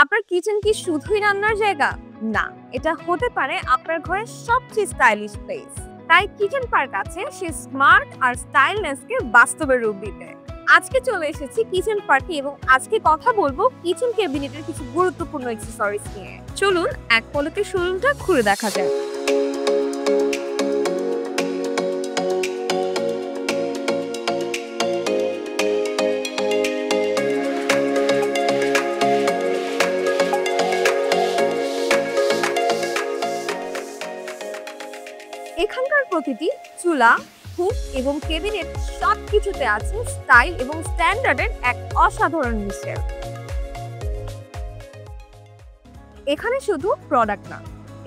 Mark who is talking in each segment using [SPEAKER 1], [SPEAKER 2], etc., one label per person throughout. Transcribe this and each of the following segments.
[SPEAKER 1] আপনার কিচেন কি শুধুই রান্নার জায়গা? না, এটা হতে পারে আপনার ঘরের সবচেয়ে স্টাইলিশ প্লেস। তাই কিচেন পার্ক আছে সে স্মার্ট আর স্টাইলনেসকে বাস্তবে রূপ দিতে। আজকে চলে এসেছি কিচেন পার্কে এবং আজকে কথা বলবো কিচেন ক্যাবিনেটের কিছু গুরুত্বপূর্ণ অ্যাক্সেসরিজ নিয়ে। চলুন এক পলকে শোরুমটা ঘুরে দেখা যাক। এখানকার প্রতিটি চুলা, হুক এবং ক্যাবিনেট সবকিছুতে আছে স্টাইল এবং স্ট্যান্ডার্ডের এক অসাধারণ মিশেল। এখানে শুধু প্রোডাক্ট না,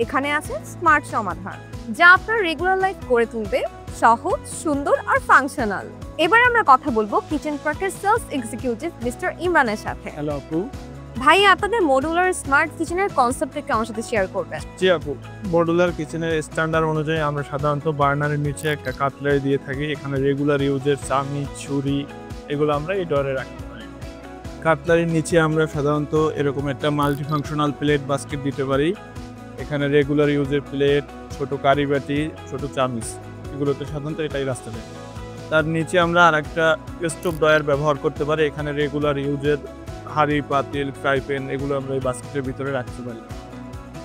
[SPEAKER 1] এখানে আছে স্মার্ট সমাধান যা আপনার রেগুলার লাইফ করে তুলবে সহজ, সুন্দর আর ফাংশনাল। এবার আমরা কথা বলবো কিচেন পার্কের সেলস এক্সিকিউটিভ মিস্টার ইমরানের সাথে।
[SPEAKER 2] হ্যালো আপু।
[SPEAKER 1] ভাই, আপনাদের মডুলার স্মার্ট কিচেনের কনসেপ্টটা একটু আমার সাথে শেয়ার করবেন?
[SPEAKER 2] জি আপু, মডুলার কিচেনের স্ট্যান্ডার্ড অনুযায়ী আমরা সাধারণত বার্নারের নিচে একটা কাটলারি দিয়ে থাকি। এখানে রেগুলার ইউজের চামচ, ছুরি এগুলো আমরা এই ডরে রাখতে পারি। কাটলারির নিচে আমরা সাধারণত এরকম একটা মাল্টিফাংশনাল প্লেট বাস্কেট দিতে পারি। এখানে রেগুলার ইউজের প্লেট, ছোট কারি বাটি, ছোট চামচ এগুলোতে সাধারণত এটাই রাখতে পারি। তার নিচে আমরা আর একটা স্টোভ ড্রয়ার ব্যবহার করতে পারি। এখানে রেগুলার ইউজের হাঁড়ি, পাতিল, ফ্রাই প্যান এগুলো আমরা এই বাস্কেটের ভিতরে রাখতে পারি।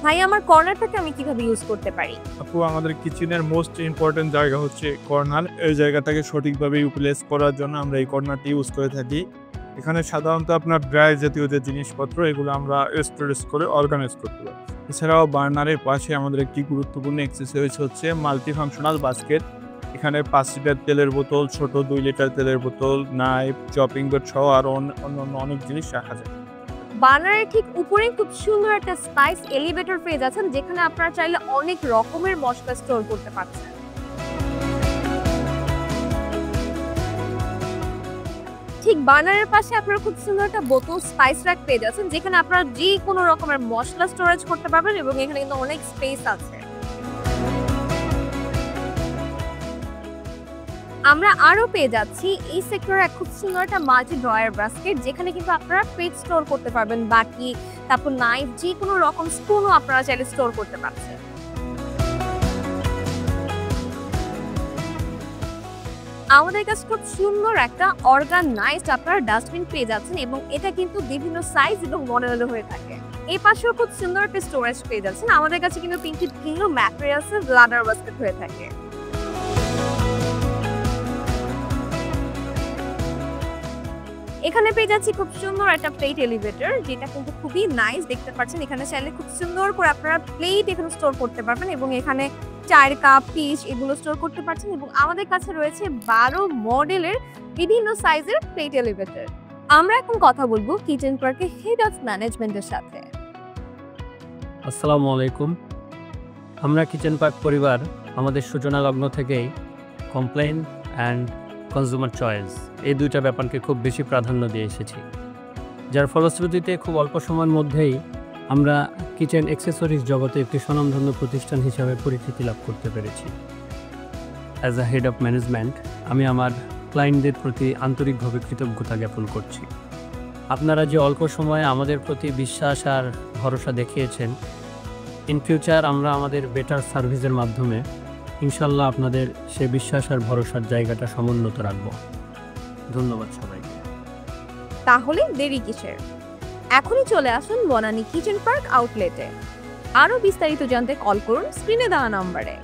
[SPEAKER 1] ভাই, আমার কর্নারটাকে আমি কিভাবে ইউজ করতে পারি?
[SPEAKER 2] আপু, আমাদের কিচেনের মোস্ট ইম্পর্টেন্ট জায়গা হচ্ছে কর্নার। এই জায়গাটাকে সঠিকভাবে ইউটিলাইজ করার জন্য আমরা এই কর্নারটি ইউজ করে থাকি। এখানে সাধারণত আপনার ড্রাই জাতীয় যে জিনিসপত্র এগুলো আমরা স্টোরেজ করে অর্গানাইজ করতে পারি। এছাড়াও বার্নারের পাশে আমাদের একটি গুরুত্বপূর্ণ অ্যাক্সেসরিজ হচ্ছে মাল্টিফাংশনাল বাস্কেট। এখানে 5 লিটার তেলের বোতল, ছোট 2 লিটার তেলের বোতল, নাইফ, চপিং বোর্ড সহ আরও অন্যান্য অনেক জিনিস রাখা যায়।
[SPEAKER 1] বার্নারের ঠিক উপরে খুব সুন্দর একটা স্পাইস এলিভেটর পেজ আছে যেখানে আপনারা চাইলে অনেক রকমের মশলা স্টোর করতে পারছেন। ঠিক বার্নারের পাশে আপনারা খুব সুন্দর একটা বোতল স্পাইস র্যাক পেজ আছেন যেখানে আপনারা যে কোনো রকমের মশলা স্টোরেজ করতে পারবেন এবং এখানে কিন্তু অনেক স্পেস আছে। আমরা আরো পেয়ে যাচ্ছি এই সেক্টরে খুব সুন্দর একটা মাল্টি ড্রয়ার বাস্কেট যেখানে কিন্তু আপনারা পেজ স্টোর করতে পারবেন, বাটি, তারপর নাইফ, যে কোনো রকম স্পুনও আপনারা চাইলে স্টোর করতে পারছেন। আমাদের কাছে খুব সুন্দর একটা অর্গানাইজড আপনারা ডাস্টবিন পেয়ে যাচ্ছেন এবং এটা কিন্তু বিভিন্ন সাইজ এবং মডেলের হয়ে থাকে। এই পাশেও খুব সুন্দর একটা স্টোরেজ পেয়ে যাচ্ছেন। আমাদের কাছে কিন্তু 3টি ভিন্ন ম্যাটেরিয়ালসের লাডার বাস্কেট হয়ে থাকে। এখানে পেয়ে যাচ্ছি খুব সুন্দর একটা প্লেট এলিভেটর যেটা কিন্তু খুবই নাইস, দেখতে পাচ্ছেন। এখানে চাইলে খুব সুন্দর করে আপনারা প্লেট এখানে স্টোর করতে পারবেন এবং এখানে চায়ের কাপ, পিস এগুলো স্টোর করতে পারছেন এবং আমাদের কাছে রয়েছে 12 মডেলের বিভিন্ন সাইজের প্লেট এলিভেটর। আমরা এখন কথা বলবো কিচেন পার্কের হেড অফ ম্যানেজমেন্টের সাথে।
[SPEAKER 3] আসসালামু আলাইকুম। আমরা কিচেন পার্ক পরিবার আমাদের সূচনা লগ্ন থেকেই কমপ্লেন অ্যান্ড কনজিউমার চয়েস এই দুইটা ব্যাপারকে খুব বেশি প্রাধান্য দিয়ে এসেছি, যার ফলশ্রুতিতে খুব অল্প সময়ের মধ্যেই আমরা কিচেন অ্যাক্সেসরিজ জগতে একটি স্বনামধন্য প্রতিষ্ঠান হিসাবে পরিচিতি লাভ করতে পেরেছি। As a head of management আমি আমার ক্লায়েন্টদের প্রতি আন্তরিকভাবে কৃতজ্ঞতা জ্ঞাপন করছি। আপনারা যে অল্প সময়ে আমাদের প্রতি বিশ্বাস আর ভরসা দেখিয়েছেন, ইন ফিউচার আমরা আমাদের বেটার সার্ভিসের মাধ্যমে ইনশাল্লাহ আপনাদের সে বিশ্বাস আর ভরসার জায়গাটা সমুন্নত রাখব। ধন্যবাদ সবাইকে।
[SPEAKER 1] তাহলে দেরি কিসের? এখনই চলে আসুন বনানী কিচেন পার্ক আউটলেটে। আরো বিস্তারিত জানতে কল করুন স্ক্রিনে দেওয়া নম্বরে।